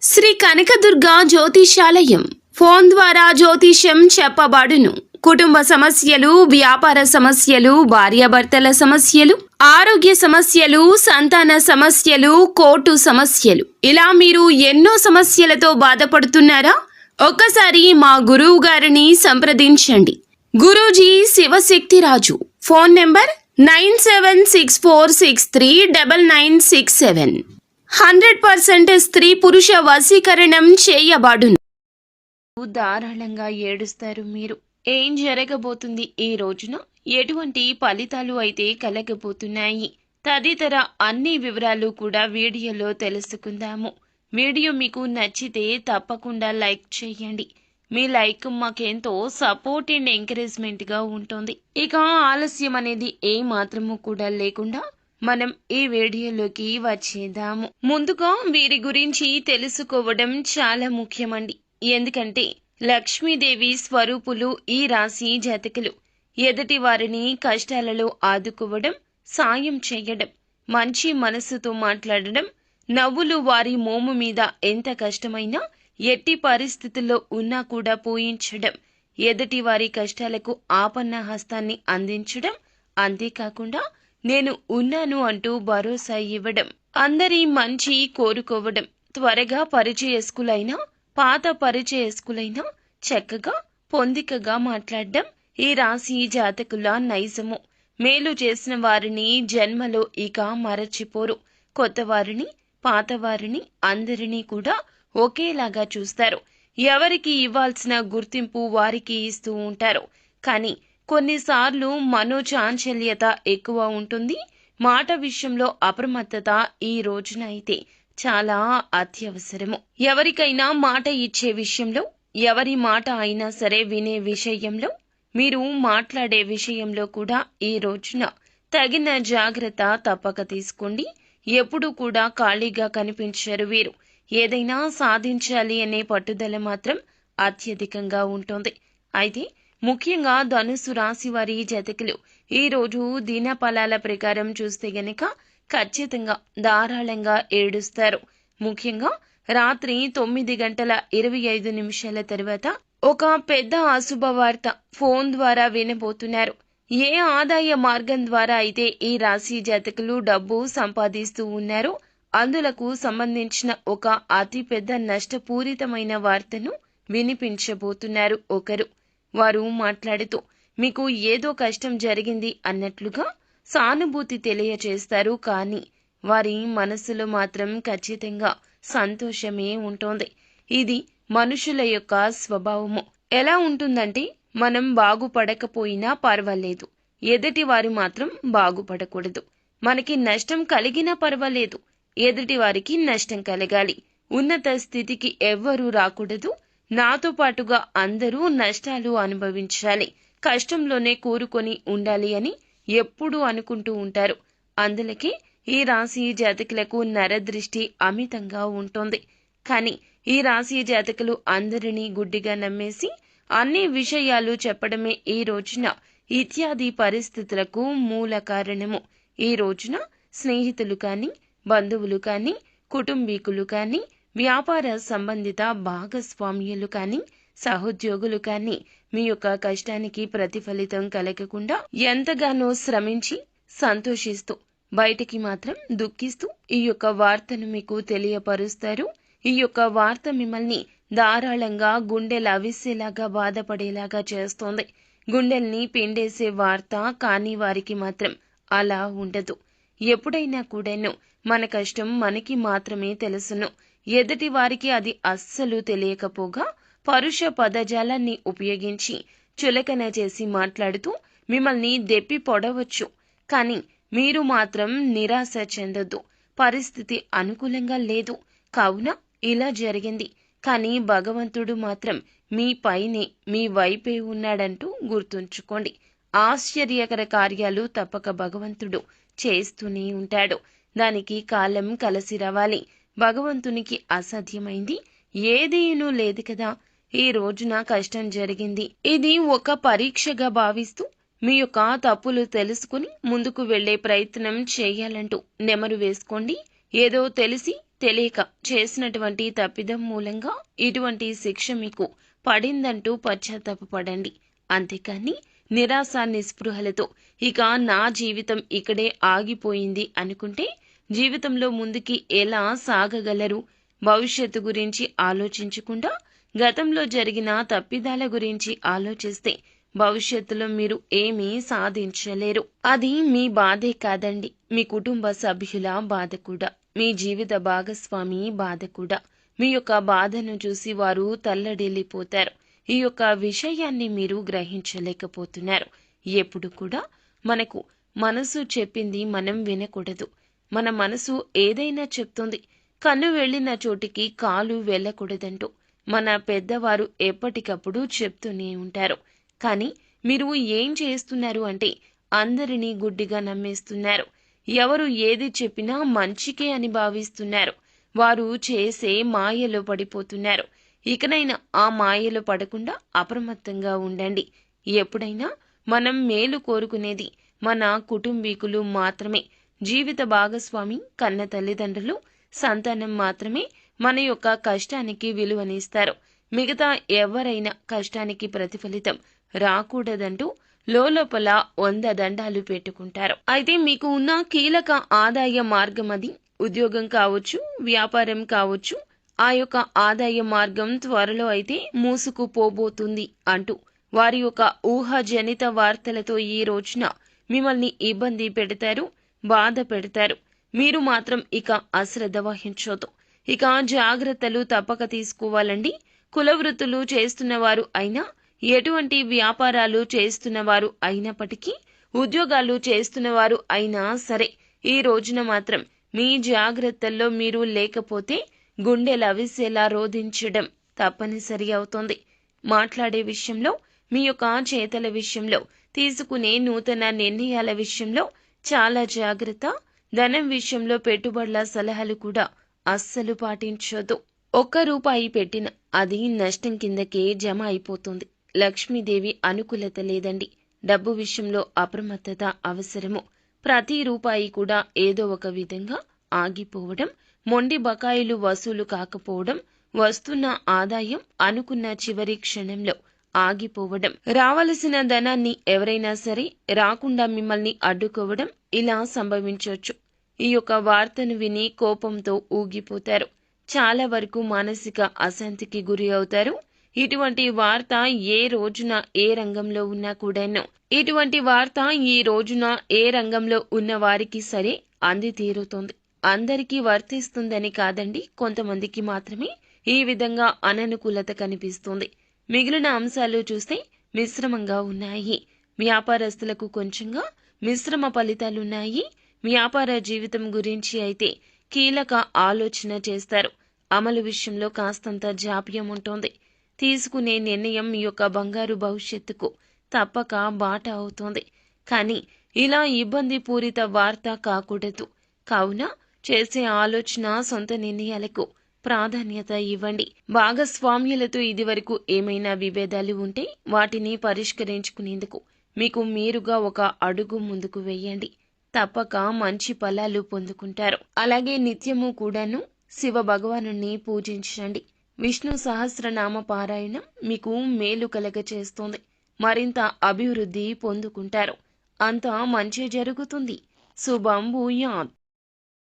Shri Kanakadurga జ్యోతిషాలయం phone ద్వారా జ్యోతిష్యం చెప్పబడును. కుటుంబ సమస్యలు, వ్యాపార సమస్యలు, భార్యాభర్తల సమస్యలు, ఆరోగ్య సమస్యలు, సంతాన సమస్యలు, కోర్టు సమస్యలు, ఇలా మీరు ఎన్నో సమస్యలతో బాధపడుతున్నారా? ఒక్కసారి మా గురువు గారిని సంప్రదించండి. గురూజీ శివశక్తిరాజు. Phone number 9764639967. 100% స్త్రీ పురుష వశీకరణం చేయబడును. ధారాళంగా ఏడుస్తారు మీరు. ఏం జరగబోతుంది ఈ రోజున, ఎటువంటి ఫలితాలు అయితే కలగబోతున్నాయి తదితర అన్ని వివరాలు కూడా వీడియోలో తెలుసుకుందాము. వీడియో మీకు నచ్చితే తప్పకుండా లైక్ చేయండి. మీ లైక్ మాకెంతో సపోర్ట్ అండ్ ఎంకరేజ్మెంట్ గా ఉంటుంది. ఇక ఆలస్యం అనేది ఏ మాత్రము కూడా లేకుండా మనం ఈ వీడియోలోకి వచ్చేద్దాము. ముందుగా వీరి గురించి తెలుసుకోవడం చాలా ముఖ్యమండి. ఎందుకంటే లక్ష్మీదేవి స్వరూపులు ఈ రాశి జాతకులు. ఎదుటి వారిని కష్టాలలో ఆదుకోవడం, సాయం చేయడం, మంచి మనస్సుతో మాట్లాడడం, నవ్వులు వారి మోము మీద ఎంత కష్టమైనా ఎట్టి పరిస్థితుల్లో ఉన్నా కూడా పోయించడం, ఎదుటి వారి కష్టాలకు ఆపన్న హస్తాన్ని అందించడం, అంతేకాకుండా నేను ఉన్నాను అంటూ భరోసా ఇవ్వడం, అందరి మంచి కోరుకోవడం, త్వరగా పరిచయస్కులైనా పాత పరిచయస్కులైనా చక్కగా పొందికగా మాట్లాడడం ఈ రాశి జాతకుల నైజము. మేలు చేసిన వారిని జన్మలో ఇక మరచిపోరు. కొత్త వారిని, పాత వారిని అందరినీ కూడా ఒకేలాగా చూస్తారు. ఎవరికి ఇవ్వాల్సిన గుర్తింపు వారికి ఇస్తూ ఉంటారు. కానీ కొన్నిసార్లు మనోచాంచల్యత ఎక్కువ ఉంటుంది. మాట విషయంలో అప్రమత్తత ఈ రోజున అయితే చాలా అత్యవసరము. ఎవరికైనా మాట ఇచ్చే విషయంలో, ఎవరి మాట అయినా సరే వినే విషయంలో, మీరు మాట్లాడే విషయంలో కూడా ఈ రోజున తగిన జాగ్రత్త తప్పక తీసుకోండి. ఎప్పుడు కూడా ఖాళీగా కనిపించరు వీరు. ఏదైనా సాధించాలి అనే పట్టుదల మాత్రం అత్యధికంగా ఉంటుంది. అయితే ముఖ్యంగా ధనుసు రాశి వారి జాతకులు ఈ రోజు దినఫలాల ప్రకారం చూస్తే గనక ఖచ్చితంగా ధారాళంగా ఏడుస్తారు. ముఖ్యంగా రాత్రి 9:25 తర్వాత ఒక పెద్ద అశుభవార్త ఫోన్ ద్వారా వినబోతున్నారు. ఏ ఆదాయ మార్గం ద్వారా అయితే ఈ రాశి జాతకులు డబ్బు సంపాదిస్తూ ఉన్నారో అందులకు సంబంధించిన ఒక అతిపెద్ద నష్టపూరితమైన వార్తను వినిపించబోతున్నారు ఒకరు. వారు మాట్లాడుతూ మీకు ఏదో కష్టం జరిగింది అన్నట్లుగా సానుభూతి తెలియచేస్తారు. కానీ వారి మనసులో మాత్రం ఖచ్చితంగా సంతోషమే ఉంటుంది. ఇది మనుషుల యొక్క స్వభావము. ఎలా ఉంటుందంటే, మనం బాగుపడకపోయినా పర్వాలేదు, ఎదుటి వారు మాత్రం బాగుపడకూడదు. మనకి నష్టం కలిగినా పర్వాలేదు, ఎదుటి వారికి నష్టం కలగాలి. ఉన్నత స్థితికి ఎవ్వరూ రాకూడదు. నాతో పాటుగా అందరూ నష్టాలు అనుభవించాలి, కష్టంలోనే కూరుకొని ఉండాలి అని ఎప్పుడూ అనుకుంటూ ఉంటారు. అందులకే ఈ రాశి జాతకులకు నరదృష్టి అమితంగా ఉంటుంది. కానీ ఈ రాశి జాతకులు అందరినీ గుడ్డిగా నమ్మేసి అన్ని విషయాలు చెప్పడమే ఈ రోజున ఇత్యాది పరిస్థితులకు మూల కారణము. ఈ రోజున స్నేహితులు కానీ, బంధువులు కానీ, కుటుంబీకులు కానీ, వ్యాపార సంబంధిత భాగస్వామ్యులు కానీ, సహోద్యోగులు కానీ మీ యొక్క కష్టానికి ప్రతిఫలితం కలగకుండా ఎంతగానో శ్రమించి సంతోషిస్తూ బయటికి మాత్రం దుఃఖిస్తూ ఈ యొక్క వార్తను మీకు తెలియపరుస్తారు. ఈ యొక్క వార్త మిమ్మల్ని ధారాళంగా గుండెలు అవిసేలాగా బాధపడేలాగా చేస్తోంది. గుండెల్ని పిండేసే వార్త. కానీ వారికి మాత్రం అలా ఉండదు. ఎప్పుడైనా కూడాను మన కష్టం మనకి మాత్రమే తెలుసును. ఎదుటి వారికి అది అస్సలు తెలియకపోగా పరుష పదజాలాన్ని ఉపయోగించి చులకన చేసి మాట్లాడుతూ మిమ్మల్ని దెప్పి పొడవచ్చు. కానీ మీరు మాత్రం నిరాశ చెందొద్దు. పరిస్థితి అనుకూలంగా లేదు కావున ఇలా జరిగింది, కానీ భగవంతుడు మాత్రం మీ పైనే, మీ వైపే ఉన్నాడంటూ గుర్తుంచుకోండి. ఆశ్చర్యకర కార్యాలు తప్పక భగవంతుడు చేస్తూనే ఉంటాడు. దానికి కాలం కలిసి రావాలి. భగవంతునికి అసాధ్యమైంది ఏదేనూ లేదు కదా. ఈ రోజున కష్టం జరిగింది, ఇది ఒక పరీక్షగా భావిస్తూ మీ యొక్క తప్పులు తెలుసుకుని ముందుకు వెళ్లే ప్రయత్నం చేయాలంటూ నెమరు వేసుకోండి. ఏదో తెలిసి తెలియక చేసినటువంటి తప్పిదం మూలంగా ఇటువంటి శిక్ష మీకు పడిందంటూ పశ్చాత్తాపపడండి. అంతేకాని నిరాశ నిస్పృహలతో ఇక నా జీవితం ఇక్కడే ఆగిపోయింది అనుకుంటే జీవితంలో ముందుకి ఎలా సాగగలరు? భవిష్యత్తు గురించి ఆలోచించకుండా గతంలో జరిగిన తప్పిదాల గురించి ఆలోచిస్తే భవిష్యత్తులో మీరు ఏమీ సాధించలేరు. అది మీ బాధే కాదండి, మీ కుటుంబ సభ్యుల బాధ కూడా, మీ జీవిత భాగస్వామి బాధ కూడా. మీ యొక్క బాధను చూసి వారు తల్లడిల్లిపోతారు. ఈ యొక్క విషయాన్ని మీరు గ్రహించలేకపోతున్నారు. ఎప్పుడు కూడా మనకు మనసు చెప్పింది మనం వినకూడదు. మన మనసు ఏదైనా చెప్తుంది, కన్ను వెళ్ళిన చోటికి కాలు వెళ్ళకూడదంటూ మన పెద్దవారు ఎప్పటికప్పుడు చెప్తూనే ఉంటారు. కానీ మీరు ఏం చేస్తున్నారు అంటే అందరినీ గుడ్డిగా నమ్మేస్తున్నారు. ఎవరు ఏది చెప్పినా మంచికే అని భావిస్తున్నారు. వారు చేసే మాయలో పడిపోతున్నారు. ఇకనైనా ఆ మాయలో పడకుండా అప్రమత్తంగా ఉండండి. ఎప్పుడైనా మనం మేలు కోరుకునేది మన కుటుంబీకులు మాత్రమే. జీవిత భాగస్వామి, కన్న తల్లిదండ్రులు, సంతానం మాత్రమే మన యొక్క కష్టానికి విలువనిస్తారు. మిగతా ఎవరైనా కష్టానికి ప్రతిఫలితం రాకూడదంటూ లోపల 100 దండాలు పెట్టుకుంటారు. అయితే మీకు ఉన్న కీలక ఆదాయ మార్గం అది ఉద్యోగం కావచ్చు, వ్యాపారం కావచ్చు. ఆ యొక్క ఆదాయ మార్గం త్వరలో అయితే మూసుకుపోబోతుంది అంటూ వారి యొక్క ఊహాజనిత వార్తలతో ఈ రోజున మిమ్మల్ని ఇబ్బంది పెడతారు, బాధ పెడతారు. మీరు మాత్రం ఇక అశ్రద్ధ వహించొద్దు. ఇక జాగ్రత్తలు తప్పక తీసుకోవాలండి. కుల వృత్తులు చేస్తున్నవారు అయినా, ఎటువంటి వ్యాపారాలు చేస్తున్నవారు అయినప్పటికీ, ఉద్యోగాలు చేస్తున్నవారు అయినా సరే, ఈ రోజున మాత్రం మీ జాగ్రత్తల్లో మీరు లేకపోతే గుండెలవిసేలా రోధించడం తప్పనిసరి అవుతోంది. మాట్లాడే విషయంలో, మీ యొక్క చేతల విషయంలో, తీసుకునే నూతన నిర్ణయాల విషయంలో చాలా జాగ్రత్త. ధనం విషయంలో పెట్టుబడుల సలహాలు కూడా అస్సలు పాటించొద్దు. ₹1 పెట్టిన అది నష్టం కిందకే జమ అయిపోతుంది. లక్ష్మీదేవి అనుకూలత లేదండి. డబ్బు విషయంలో అప్రమత్తత అవసరము. ప్రతి రూపాయి కూడా ఏదో ఒక విధంగా ఆగిపోవడం, మొండి బకాయిలు వసూలు కాకపోవడం, వస్తున్న ఆదాయం అనుకున్న చివరి క్షణంలో ఆగిపోవడం, రావలసిన ధనాన్ని ఎవరైనా సరే రాకుండా మిమ్మల్ని అడ్డుకోవడం ఇలా సంభవించవచ్చు. ఈ యొక్క వార్తను విని కోపంతో ఊగిపోతారు. చాలా వరకు మానసిక అశాంతికి గురి అవుతారు. ఇటువంటి వార్త ఏ రోజున ఏ రంగంలో ఉన్నా కూడాను, ఇటువంటి వార్త ఈ రోజున ఏ రంగంలో ఉన్న వారికి సరే అంది తీరుతుంది. అందరికీ వర్తిస్తుందని కాదండి, కొంతమందికి మాత్రమే ఈ విధంగా అననుకూలత కనిపిస్తుంది. మిగిలిన అంశాలు చూస్తే మిశ్రమంగా ఉన్నాయి. వ్యాపారస్తులకు కొంచెంగా మిశ్రమ ఫలితాలున్నాయి. వ్యాపార జీవితం గురించి అయితే కీలక ఆలోచన చేస్తారు. అమలు విషయంలో కాస్తంత జాప్యం ఉంటుంది. తీసుకునే నిర్ణయం మీ యొక్క బంగారు భవిష్యత్తుకు తప్పక బాట అవుతోంది. కానీ ఇలా ఇబ్బంది పూరిత వార్త కాకూడదు. కావున చేసే ఆలోచన, సొంత నిర్ణయాలకు ప్రాధాన్యత ఇవ్వండి. భాగస్వామ్యులతో ఇదివరకు ఏమైనా విభేదాలు ఉంటే వాటిని పరిష్కరించుకునేందుకు మీకు మీరుగా ఒక అడుగు ముందుకు వేయండి. తప్పక మంచి ఫలాలు పొందుకుంటారు. అలాగే నిత్యము కూడాను శివ భగవానుణ్ణి పూజించండి. విష్ణు సహస్రనామ పారాయణం మీకు మేలు కలగచేస్తుంది. మరింత అభివృద్ధి పొందుకుంటారు. అంతా మంచి జరుగుతుంది. శుభం భూయాత్.